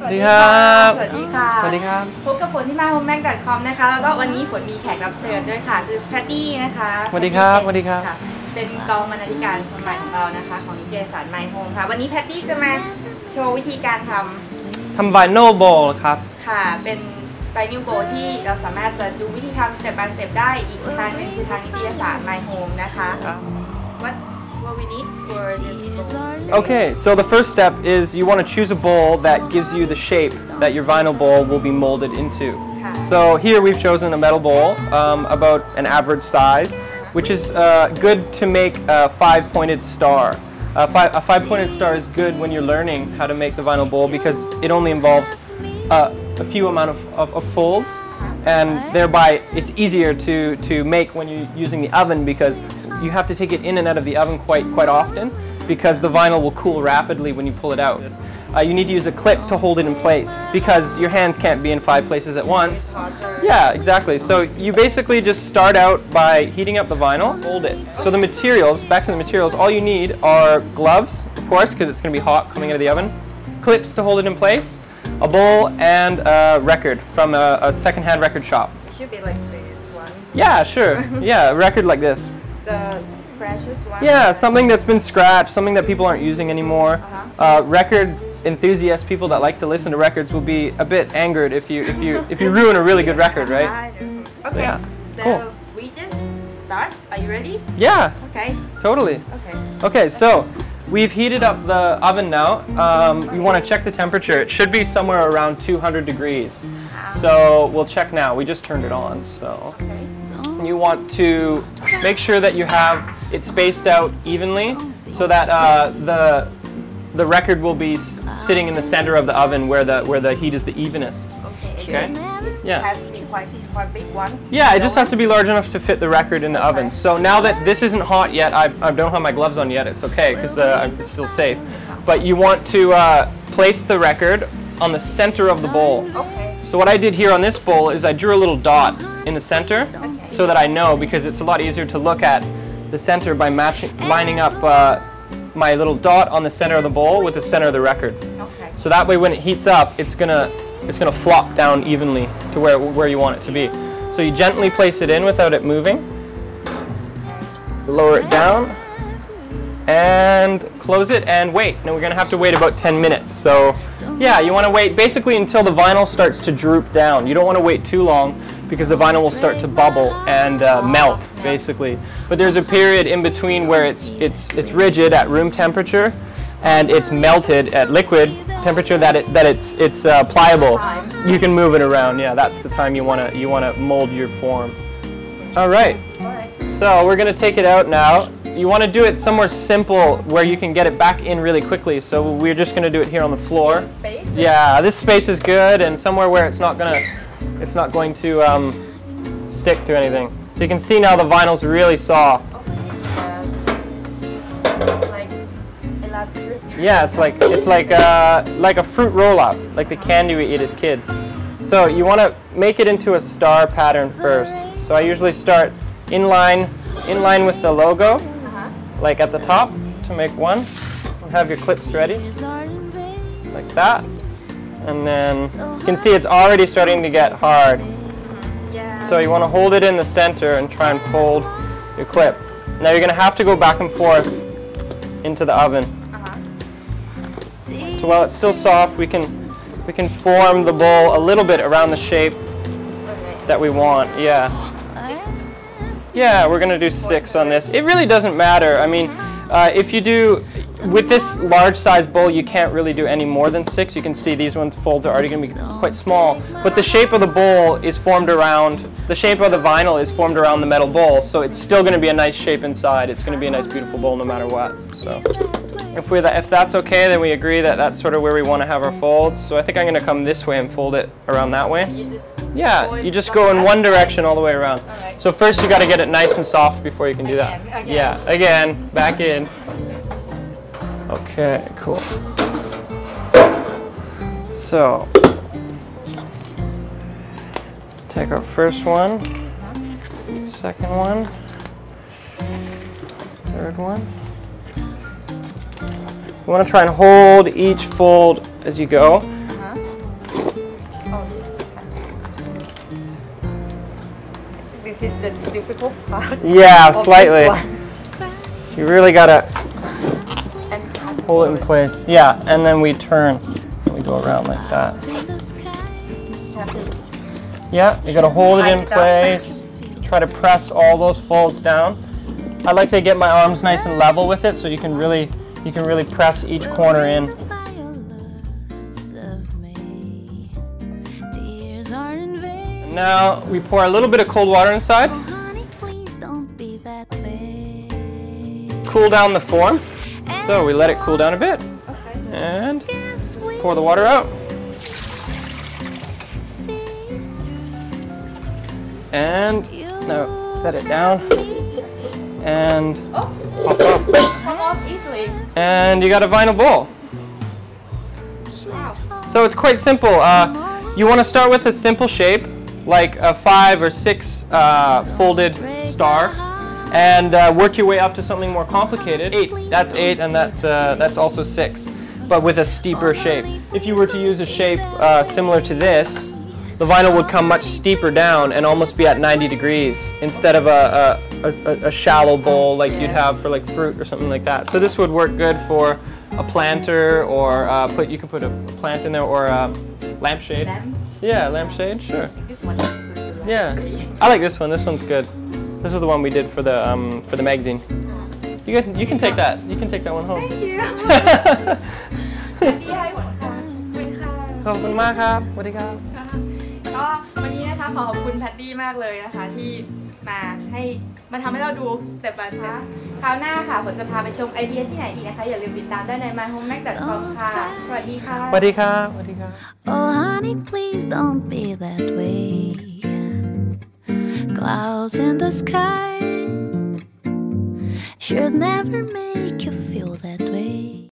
วัสดีครับสวัสดีค่ะสวัสดีครับพบกับฝนที่มา homemac.com นะคะแล้วก็วันนี้ฝนมีแขกรับเชิญด้วยค่ะคือแพดดี้นะคะสวัสดีครับสวัสดีครับเป็นกองบรรณาธิการสมัยของเรานะคะของนิตยสาร My Home ค่ะวันนี้แพดดี้จะมาโชว์วิธีการทำ vinyl bowl ครับค่ะเป็นvinyl bowl ที่เราสามารถจะดูวิธีทำ step by step ได้อีกทางหนึ่งคือทางนิตยสาร My Home นะคะ What we need for this bowl? Okay, so the first step is you want to choose a bowl that gives you the shape that your vinyl bowl will be molded into. So here we've chosen a metal bowl about an average size, which is good to make a five-pointed star. A five-pointed star is good when you're learning how to make the vinyl bowl because it only involves a few amount of folds, and thereby it's easier to make when you're using the oven because you have to take it in and out of the oven quite often because the vinyl will cool rapidly when you pull it out. You need to use a clip to hold it in place because your hands can't be in 5 places at once. Yeah, exactly. So you basically just start out by heating up the vinyl, hold it. So the materials, back to the materials, all you need are gloves, of course, because it's going to be hot coming out of the oven, clips to hold it in place, a bowl, and a record from a second-hand record shop. It should be like this one. Yeah, sure. Yeah, a record like this. The scratches one? Yeah, something that's been scratched, something that people aren't using anymore. Record enthusiasts, people that like to listen to records, will be a bit angered if you ruin a really good record, right? I do. Okay, yeah. So cool. We just start. Are you ready? Yeah. Okay. Totally. Okay. Okay, so we've heated up the oven now. You want to check the temperature. It should be somewhere around 200 degrees. So we'll check now. We just turned it on, so. Okay. You want to make sure that you have it spaced out evenly so that the record will be sitting in the center of the oven where the heat is the evenest. Okay. It has to be quite big one. Yeah, it just has to be large enough to fit the record in the oven. So now that this isn't hot yet, I don't have my gloves on yet. It's okay because it's still safe. But you want to place the record on the center of the bowl. Okay. So what I did here on this bowl is I drew a little dot in the center so that I know, because it's a lot easier to look at the center by lining up my little dot on the center of the bowl with the center of the record. Okay. So that way when it heats up, it's gonna flop down evenly to where you want it to be. So you gently place it in without it moving. Lower it down and close it and wait. Now we're gonna have to wait about 10 minutes. So yeah, you want to wait basically until the vinyl starts to droop down. You don't want to wait too long because the vinyl will start to bubble and melt basically. But there's a period in between where it's rigid at room temperature and it's melted at liquid temperature that it's pliable. You can move it around. Yeah, that's the time you wanna mold your form. All right. So we're gonna take it out now. You want to do it somewhere simple where you can get it back in really quickly. So we're just going to do it here on the floor. This space? Yeah, this space is good, and somewhere where it's not going to stick to anything. So you can see now the vinyl's really soft. Okay. It's like elastic. Yeah, it's like a fruit roll-up, like the candy we eat as kids. So you want to make it into a star pattern first. So I usually start in line with the logo. Like at the top to make one. Have your clips ready, like that, and then you can see it's already starting to get hard. So you want to hold it in the center and try and fold your clip. Now you're going to have to go back and forth into the oven. So while it's still soft, we can form the bowl a little bit around the shape that we want. Yeah. Yeah, we're going to do 6 on this. It really doesn't matter. I mean, if you do, with this large size bowl, you can't really do any more than 6. You can see these ones folds are already going to be quite small. But the shape of the bowl is formed around, the shape of the vinyl is formed around the metal bowl. So it's still going to be a nice shape inside. It's going to be a nice, beautiful bowl no matter what. So if that's okay, then we agree that that's sort of where we want to have our folds. So I think I'm going to come this way and fold it around that way. Yeah, you just go in one direction all the way around. So first you got to get it nice and soft before you can do that. Yeah, again, back in. Okay, cool. So, take our first one, second one, third one. You want to try and hold each fold as you go. the difficult part. Yeah, of slightly. This one. You really gotta And hold it in place. Yeah, and then we turn. We go around like that. have to Yeah, you gotta hold it in Tighten it up. place. Try to press all those folds down. I like to get my arms nice and level with it, so you can really press each corner in. And now we pour a little bit of cold water inside. Cool down the form. So we let it cool down a bit. And pour the water out. And now set it down. And pop up. come off easily. And you got a vinyl bowl. Wow. So it's quite simple. You want to start with a simple shape, like a 5 or 6 folded star, and work your way up to something more complicated. 8. That's 8, and that's also 6, but with a steeper shape. If you were to use a shape similar to this, the vinyl would come much steeper down and almost be at 90 degrees instead of a shallow bowl like you'd have for like fruit or something like that. So this would work good for a planter, or you could put a plant in there, or a lampshade. Lamps? Yeah, lampshade, sure. This one is super Yeah, I like this one. This one's good. This is the one we did for the magazine. You can take that. You can take that one home. Thank you. พี่ให้หมดค่ะขอบคุณค่ะ ขอบคุณมากครับสวัสดีครับ ก็วันนี้นะคะขอบคุณแพดดี้มากเลยนะคะที่มาทำให้เราดู step by step คราวหน้าค่ะผมจะพาไปชมไอเดียที่ไหนอีกนะคะอย่าลืมติดตามได้ใน myhomemac.com ค่ะสวัสดีค่ะ สวัสดีครับสวัสดีครับ Oh honey, please don't be that way. Clouds in the sky should never make you feel that way.